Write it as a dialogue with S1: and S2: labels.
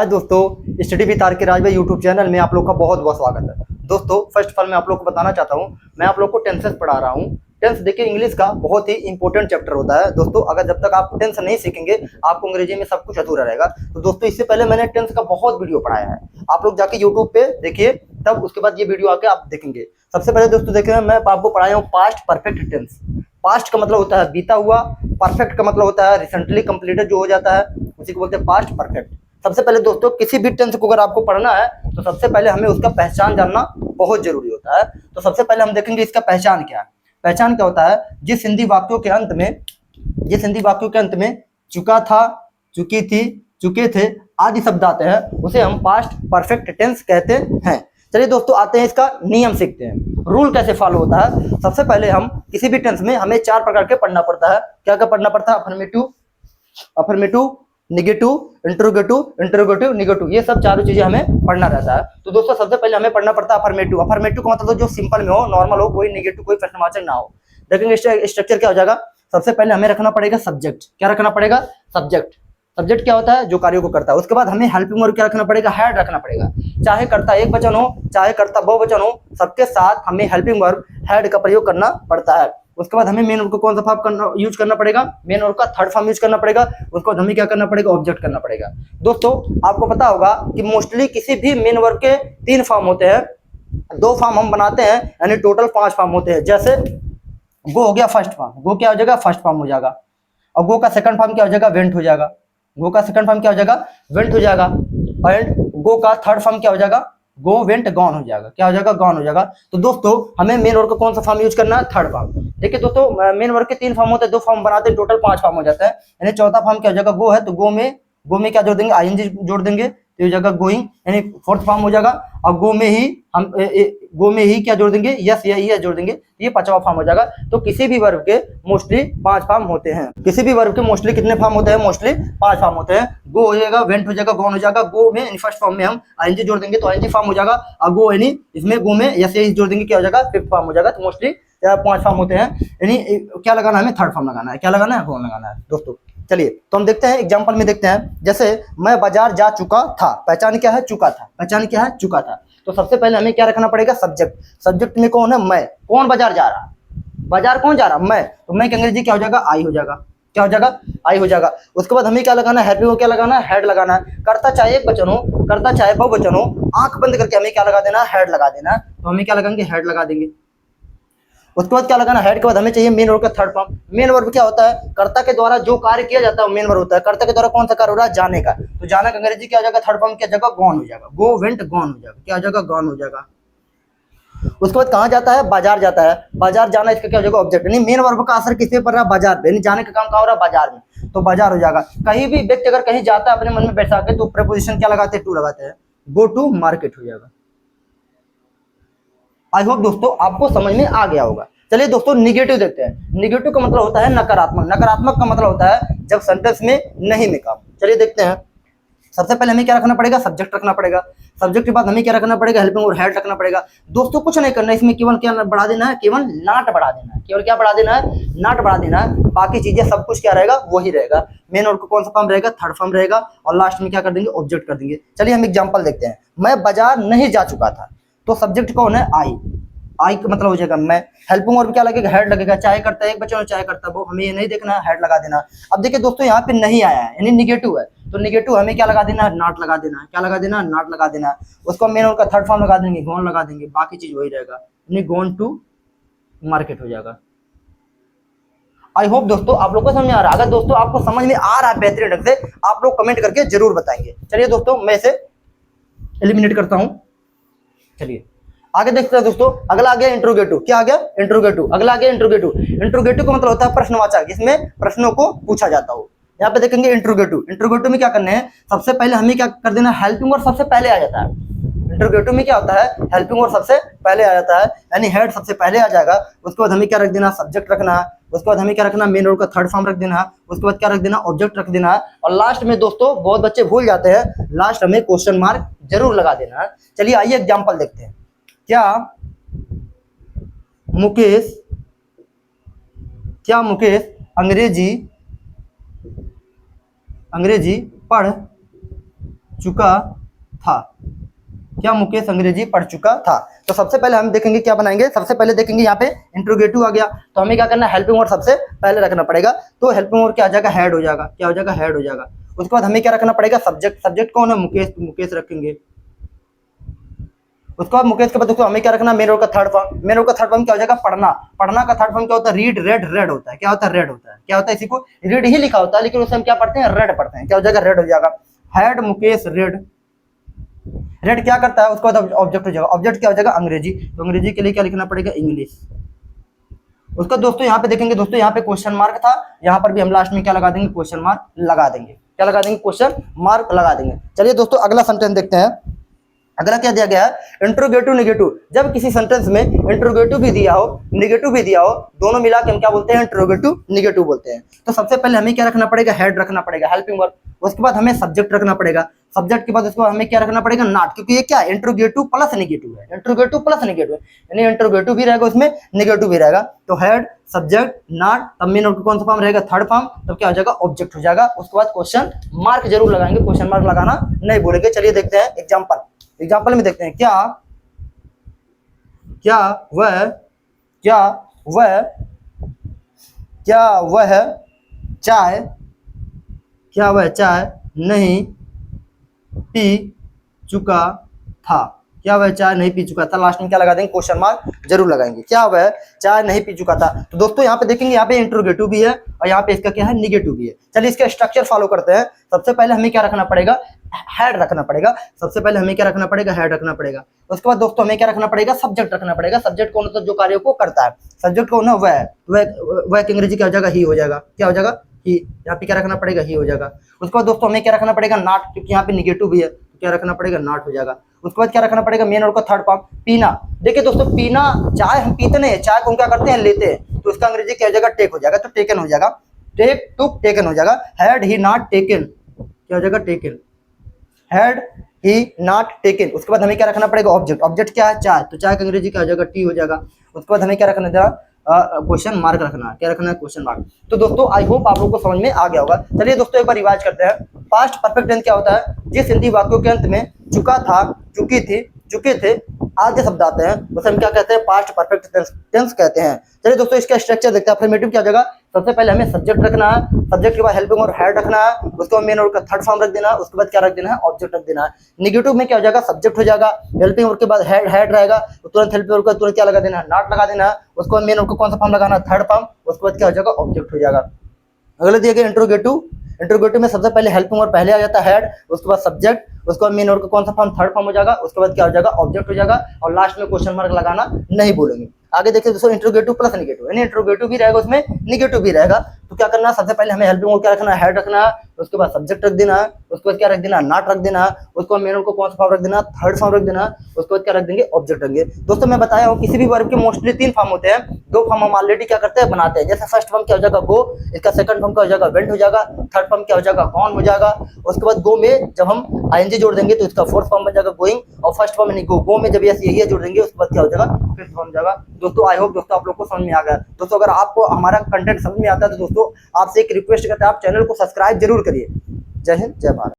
S1: हाय दोस्तों, study with are के राज भाई यूट्यूब चैनल में आप लोग का बहुत बहुत स्वागत है। दोस्तों फर्स्ट ऑफ ऑल मैं आप लोग को बताना चाहता हूँ, मैं आप लोग को टेंसेस पढ़ा रहा हूँ। टेंस देखिए इंग्लिश का बहुत ही इंपॉर्टेंट चैप्टर होता है दोस्तों। अगर जब तक आप टेंस नहीं सीखेंगे आपको अंग्रेजी में सब कुछ अधूरा रहेगा। तो दोस्तों इससे पहले मैंने टेंस का बहुत वीडियो पढ़ाया है, आप लोग जाके यूट्यूब पे देखिए, तब उसके बाद ये वीडियो आके आप देखेंगे। सबसे पहले दोस्तों देखिए मैं आपको पढ़ाया हूँ पास्ट परफेक्ट टेंस। पास्ट का मतलब होता है बीता हुआ, परफेक्ट का मतलब होता है रिसेंटली कंप्लीटेड जो हो जाता है, उसी को बोलते हैं पास्ट परफेक्ट। सबसे पहले दोस्तों किसी भी टेंस को अगर आपको पढ़ना है तो सबसे पहले हमें उसका पहचान जानना बहुत जरूरी होता है। तो सबसे पहले हम देखेंगे इसका पहचान क्या है। पहचान क्या होता है, जिस हिंदी वाक्यों के अंत में चुका था, चुकी थी, चुके थे आदि शब्द आते हैं उसे हम पास्ट परफेक्ट टेंस कहते हैं। चलिए दोस्तों आते हैं इसका नियम सीखते हैं, रूल कैसे फॉलो होता है। सबसे पहले हम किसी भी टेंस में हमें 4 प्रकार के पढ़ना पड़ता है। क्या क्या पढ़ना पड़ता है, अफर्मेटिव, निगेटिव, इंटरोगेटिव, निगेटिव, ये सब चारों चीजें हमें पढ़ना रहता है। तो दोस्तों सबसे पहले हमें पढ़ना पड़ता है अफर्मेटिव। अफर्मेटिव का मतलब जो सिंपल में हो, नॉर्मल हो, कोई निगेटिव कोई प्रश्नवाचक ना हो। देखेंगे स्ट्रक्चर क्या हो जाएगा। सबसे पहले हमें रखना पड़ेगा सब्जेक्ट। क्या रखना पड़ेगा, सब्जेक्ट। सब्जेक्ट क्या होता है, जो कार्यों को करता है। उसके बाद हमें हेल्पिंग वर्ब क्या रखना पड़ेगा, हेड रखना पड़ेगा। चाहे कर्ता एक वचन हो, चाहे कर्ता बहुवचन हो, सबके साथ हमें हेल्पिंग वर्ब हेड का प्रयोग करना पड़ता है। उसके बाद हमें मेन वर्ब को कौन सा फॉर्म यूज करना पड़ेगा, मेन वर्ब का थर्ड फॉर्म यूज करना पड़ेगा। उसके बाद हमें क्या करना पड़ेगा, ऑब्जेक्ट करना पड़ेगा। दोस्तों आपको पता होगा कि मोस्टली किसी भी मेन वर्ब के 3 फॉर्म होते हैं, 2 फॉर्म हम बनाते हैं, यानी टोटल 5 फॉर्म होते हैं। जैसे गो हो गया फर्स्ट फॉर्म, गो क्या हो जाएगा, फर्स्ट फॉर्म हो जाएगा। और गो का सेकंड फॉर्म क्या हो जाएगा, वेंट हो जाएगा। गो का सेकंड फॉर्म क्या हो जाएगा, वेंट हो जाएगा। एंड गो का थर्ड फॉर्म क्या हो जाएगा, गो वेंट गॉन हो जाएगा। क्या हो जाएगा, गॉन हो जाएगा। तो दोस्तों हमें मेन वर्ब का कौन सा फॉर्म यूज करना है, थर्ड फॉर्म। देखिए दोस्तों मेन वर्ब के 3 फॉर्म होते हैं, 2 फॉर्म बनाते हैं, टोटल 5 फॉर्म हो जाता है। यानी चौथा फॉर्म क्या हो जाएगा, गो है, तो गो में क्या जोड़ देंगे, आईएनजी जोड़ देंगे, तो ये जगह गोइंग, यानी फोर्थ फॉर्म हो जाएगा। और गो में ही क्या जोड़ देंगे, यस या यस जोड़ देंगे, ये 5वां फॉर्म हो जाएगा। तो किसी भी वर्ब के मोस्टली 5 फॉर्म होते हैं। किसी भी वर्ब के मोस्टली कितने फॉर्म होते हैं, मोस्टली 5 फॉर्म होते हैं। गो हो जाएगा, वेंट हो जाएगा, गॉन हो जाएगा। गो में फर्स्ट फॉर्म में हम आईएनजी जोड़ देंगे तो आईएनजी फॉर्म हो जाएगा। और गो यानी इसमें गो में यस या यस जोड़ देंगे, क्या हो जाएगा, फिफ्थ फॉर्म हो जाएगा। तो मोस्टली 5 फॉर्म होते हैं, यानी क्या लगाना है, हमें थर्ड फॉर्म लगाना है। क्या लगाना है, गॉन लगाना है दोस्तों। चलिए तो हम देखते हैं एग्जांपल में देखते हैं। जैसे मैं बाजार जा चुका था, पहचान क्या है, चुका था। पहचान क्या है, चुका था। तो सबसे पहले हमें क्या रखना पड़ेगा, सब्जेक्ट। सब्जेक्ट में कौन है, मैं। कौन बाजार जा रहा, बाजार कौन जा रहा, मैं। तो मैं की अंग्रेजी क्या हो जाएगा, आई हो जाएगा। क्या हो जाएगा, आई हो जाएगा। उसके बाद हमें क्या लगाना है, हेल्पिंग को क्या लगाना है, हेड लगाना है। करता चाहे एक वचन हो, करता चाहे बहुवचन हो, आंख बंद करके हमें क्या लगा देना, हेड लगा देना। तो हमें क्या लगाएंगे, हेड लगा देंगे। उसके बाद क्या लगाना, हेड के बाद हमें चाहिए मेन वर्ब का थर्ड फॉर्म। मेन वर्ब क्या होता है, कर्ता के द्वारा जो कार्य किया जाता है वो मेन वर्ब होता है। कर्ता के द्वारा कौन सा कार्य हो रहा है, जाने का। तो जाने का अंग्रेजी क्या हो जाएगा, थर्ड फॉर्म क्या जगह, गॉन हो जाएगा। गो वेंट गॉन हो जाएगा। क्या हो जाएगा, गॉन हो जाएगा। उसके बाद कहाँ जाता है, बाजार जाता है। बाजार जाना इसका क्या हो जाएगा, ऑब्जेक्ट। यानी मेन वर्ब का असर किस पे पड़ रहा है, बाजार पे। यानी जाने का काम कहाँ हो रहा है, बाजार में, तो बाजार हो जाएगा। कहीं भी व्यक्ति अगर कहीं जाता है अपने मन में बैठा के, तो प्रीपोजिशन क्या लगाते हैं, टू लगाते हैं। गो टू मार्केट हो जाएगा। आई होप दोस्तों आपको समझ में आ गया होगा। चलिए दोस्तों निगेटिव देखते हैं। निगेटिव का मतलब होता है नकारात्मक। नकारात्मक का मतलब होता है जब सेंटेंस में नहीं में काम। चलिए देखते हैं। सबसे पहले हमें क्या रखना पड़ेगा, सब्जेक्ट रखना पड़ेगा। सब्जेक्ट के बाद हमें क्या रखना पड़ेगा, हेल्पिंग और हेड रखना पड़ेगा। दोस्तों कुछ नहीं करना है इसमें, केवल क्या बढ़ा देना है, केवल नॉट बढ़ा देना है। केवल क्या बढ़ा देना है, नॉट बढ़ा देना है। बाकी चीजें सब कुछ क्या रहेगा, वही रहेगा। मेन और कौन सा फॉर्म रहेगा, थर्ड फॉर्म रहेगा। और लास्ट में क्या कर देंगे, ऑब्जेक्ट कर देंगे। चलिए हम एग्जाम्पल देखते हैं। मैं बाजार नहीं जा चुका था, तो सब्जेक्ट कौन है, आई। आई का मतलब हो जाएगा मैं। हेल्पिंग वर्ब क्या लगेगा, हेड लगेगा। चाहे करता है एक बच्चा, चाहे करता वो, हमें ये नहीं देखना है, हेड लगा देना। अब देखिए दोस्तों यहाँ पे नहीं आया है, यानी निगेटिव है, तो निगेटिव हमें क्या लगा देना है, नॉट लगा देना है। क्या लगा देना है, नॉट लगा देना है। उसको मेन वर्ब का थर्ड फॉर्म लगा देंगे, गॉन लगा देंगे। बाकी चीज वही रहेगा, यानी गॉन टू मार्केट हो जाएगा। आई होप दोस्तों आप लोग को समझ में आ रहा है। अगर दोस्तों आपको समझ में आ रहा है बेहतरीन ढंग से, आप लोग कमेंट करके जरूर बताएंगे। चलिए दोस्तों मैं इसे एलिमिनेट करता हूं। चलिए आगे देखते हैं दोस्तों। अगला आ गया इंट्रोगेटिव। क्या आ गया, इंट्रोगेटिव। अगला आ गया इंट्रोगेटिव। इंट्रोगेटिव का मतलब होता है प्रश्नवाचक, जिसमें प्रश्नों को पूछा जाता हो। यहाँ पे देखेंगे इंट्रोगेटिव। इंट्रोगेटिव में क्या करना है, सबसे पहले हमें क्या कर देना, हेल्पिंग वर्ब सबसे पहले आ जाता है। इंट्रोगेटिव में क्या होता है, हेल्पिंग वर्ब सबसे पहले आ जाता है, यानी हेड सबसे पहले आ जाएगा। उसके बाद हमें क्या रख देना, सब्जेक्ट रखना है। उसके बाद हमें क्या रखना, मेन वर्ब का थर्ड फॉर्म रख देना है। उसके बाद क्या रख देना, ऑब्जेक्ट रख देना है। और लास्ट में दोस्तों बहुत बच्चे भूल जाते हैं, लास्ट हमें क्वेश्चन मार्क जरूर लगा देना है। चलिए आइए एग्जाम्पल देखते हैं। क्या मुकेश अंग्रेजी पढ़ चुका था। क्या मुकेश अंग्रेजी पढ़ चुका था? तो सबसे पहले हम देखेंगे क्या बनाएंगे, सबसे पहले देखेंगे यहाँ पे इंट्रोगेटिव आ गया, तो हमें क्या करना है, हेल्पिंग वर्ड सबसे पहले रखना पड़ेगा। तो हेल्पिंग वर्ड क्या आ जाएगा, हेड हो जाएगा। क्या हो जाएगा, हेड हो जाएगा। उसके बाद हमें क्या रखना पड़ेगा, सब्जेक्ट। सब्जेक्ट कौन है, मुकेश, तो मुकेश रखेंगे। उसके बाद मुकेश के बाद दोस्तों हमें क्या रखना, मेन वर्ड का थर्ड फॉर्म। मेन वर्ड का थर्ड फॉर्म क्या हो जाएगा, पढ़ना। पढ़ना का थर्ड फॉर्म क्या होता है, रीड, रेड, रेड होता है। क्या होता है, रेड होता है। क्या होता है, इसी को रीड ही लिखा होता है, लेकिन उसे हम क्या पढ़ते हैं, रेड पढ़ते हैं। क्या हो जाएगा, रेड हो जाएगा। Head Mukesh red. रेड क्या करता है, उसके बाद ऑब्जेक्ट हो जाएगा। ऑब्जेक्ट क्या हो जाएगा, अंग्रेजी। तो अंग्रेजी के लिए क्या लिखना पड़ेगा, इंग्लिश। उसका दोस्तों यहाँ पे देखेंगे, दोस्तों यहाँ पे क्वेश्चन मार्क था, यहाँ पर भी हम लास्ट में क्या लगा देंगे, क्वेश्चन मार्क लगा देंगे। क्या लगा देंगे, क्वेश्चन मार्क लगा देंगे। चलिए दोस्तों अगला सेंटेंस देखते हैं। अगला क्या दिया गया है, इंट्रोगेटिव नेगेटिव। जब किसी सेंटेंस में इंट्रोगेटिव भी दिया हो, नेगेटिव भी दिया हो, दोनों मिला के हम क्या बोलते हैं, इंट्रोगेटिव नेगेटिव बोलते हैं। तो सबसे पहले हमें क्या रखना पड़ेगा, हेड रखना पड़ेगा, हेल्पिंग वर्ब। उसके बाद हमें सब्जेक्ट रखना पड़ेगा। सब्जेक्ट के बाद उसके बाद हमें क्या रखना पड़ेगा, नॉट, क्योंकि ये क्या है, इंट्रोगेटिव प्लस नेगेटिव है। इंट्रोगेटिव प्लस नेगेटिव है, यानी इंट्रोगेटिव भी रहेगा उसमें, नेगेटिव भी रहेगा। तो हेड, सब्जेक्ट, नॉट, तब मेन वर्ड का कौन सा फॉर्म रहेगा, थर्ड फॉर्म। तब क्या हो जाएगा, ऑब्जेक्ट हो जाएगा। उसके बाद क्वेश्चन मार्क जरूर लगाएंगे, क्वेश्चन मार्क लगाना नहीं भूलेंगे। चलिए देखते हैं एग्जाम्पल। एग्जाम्पल में देखते हैं, क्या वह चाय नहीं पी चुका था। क्या वह चाय नहीं पी चुका था, लास्ट में क्या लगा देंगे, क्वेश्चन मार्क जरूर लगाएंगे। क्या वह चाय नहीं पी चुका था। तो दोस्तों यहाँ पे देखेंगे, यहाँ पे इंट्रोगेटिव भी है और यहाँ पे इसका क्या है, निगेटिव भी है। चलिए इसका स्ट्रक्चर फॉलो करते हैं। सबसे पहले हमें क्या रखना पड़ेगा, हेड रखना पड़ेगा। सबसे पहले हमें क्या रखना पड़ेगा, हेड रखना पड़ेगा। उसके बाद दोस्तों हमें क्या रखना पड़ेगा, सब्जेक्ट रखना पड़ेगा। सब्जेक्ट कौन होता है, जो कार्य को करता है। सब्जेक्ट कौन है, वह अंग्रेजी क्या हो जाएगा, ही हो जाएगा। क्या हो जाएगा, ही। यहाँ पे क्या रखना पड़ेगा, ही हो जाएगा। उसके बाद दोस्तों हमें क्या रखना पड़ेगा, नॉट, क्योंकि यहाँ पे निगेटिव भी है, तो क्या रखना पड़ेगा, नॉट हो जाएगा। उसके बाद क्या रखना पड़ेगा, मेन वर्ड का थर्ड फॉर्म, पीना। देखिए दोस्तों, पीना, चाय हम पीते नहीं है, चाय को हम क्या करते हैं, लेते हैं। तो उसका अंग्रेजी क्या हो जाएगा, टेक हो जाएगा। तो टेकन हो जाएगा, टेक टू टेकन हो जाएगा। हैड ही नॉट टेकन, क्या हो जाएगा, taken. Had he not taken. उसके बाद हमें क्या रखना पड़ेगा, ऑब्जेक्ट। ऑब्जेक्ट क्या है, चाय, तो चाय का अंग्रेजी क्या हो जाएगा, टी हो जाएगा। उसके बाद हमें क्या रखना है, क्वेश्चन मार्क रखना है। क्या रखना है, क्वेश्चन मार्क। तो दोस्तों आई होप आप लोगों को समझ में आ गया होगा। चलिए दोस्तों एक बार रिवाइज करते हैं। पास्ट परफेक्ट टेंस क्या होता है, जिस हिंदी वाक्यों के अंत में चुका था, चुकी थी, चुके थे आदि शब्द आते हैं, उसे हम क्या कहते हैं, पास्ट परफेक्ट टेंस कहते हैं। चलिए दोस्तों इसका स्ट्रक्चर देखते हैं। अफर्मेटिव क्या हो जाएगा, सबसे पहले हमें सब्जेक्ट रखना है। सब्जेक्ट के बाद हेल्पिंग और हेड रखना है। उसके बाद मेन वर्ड का थर्ड फॉर्म रख देना है। उसके बाद क्या रख देना है, ऑब्जेक्ट रख देना है। नेगेटिव में क्या हो जाएगा, सब्जेक्ट हो जाएगा। हेल्पिंग वर्ड के बाद हेड रहेगा, तो तुरंत हेल्पिंग वर्ड का तुरंत क्या लगा देना है, नॉट लगा देना है। उसके बाद मेन वर्ड का कौन सा फॉर्म लगाना है, थर्ड फॉर्म। उसके बाद क्या हो जाएगा, ऑब्जेक्ट हो जाएगा। अगले दिए गए इंट्रोगेटिव। इंट्रोगेटिव में सबसे पहले हेल्पिंग वर्ड पहले आ जाता है, हेड। उसके बाद सब्जेक्ट। उसके बाद मेन वर्ड का कौन सा फॉर्म, थर्ड फॉर्म हो जाएगा। उसके बाद क्या हो जाएगा, ऑब्जेक्ट हो जाएगा। और लास्ट में क्वेश्चन मार्क लगाना नहीं भूलेंगे। आगे देखिए दोस्तों, इंट्रोगेटिव प्लस नेगेटिव, यानी इंट्रोगेटिव भी रहेगा उसमें, नेगेटिव भी रहेगा। तो क्या करना है, सबसे पहले हमें हेल्पिंग वर्ड क्या रखना है, हेड रखना है। उसके बाद सब्जेक्ट रख देना है। उसके बाद क्या रख देना है, नॉट रख देना है। उसके बाद मेन वर्ड को कौन सा फॉर्म रख देना है, थर्ड फॉर्म रख देना है। उसके बाद क्या रख देंगे, ऑब्जेक्ट रखेंगे। दोस्तों मैं बताया हूँ, किसी भी वर्ब के मोस्टली 3 फॉर्म होते हैं। 2 फॉर्म हम ऑलरेडी क्या करते हैं, बनाते हैं। जैसे फर्स्ट फॉर्म क्या हो जाएगा, गो। इसका सेकंड फॉर्म क्या हो जाएगा, वेंट हो जाएगा। थर्ड फॉर्म क्या हो जाएगा, गॉन हो जाएगा। उसके बाद गो में जब हम आईएनजी जोड़ देंगे तो इसका फोर्थ फॉर्म बन जाएगा गोइंग। और फर्स्ट फॉर्म यानी गो में जब यही जोड़ देंगे उसके बाद क्या हो जाएगा, फिफ्थ फॉर्म जाएगा। दोस्तों आई होप दोस्तों आप लोग को समझ में आ गया। दोस्तों अगर आपको हमारा कंटेंट समझ में आता है तो दोस्तों आपसे एक रिक्वेस्ट करते हैं, आप चैनल को सब्सक्राइब जरूर करिए। जय हिंद, जय भारत।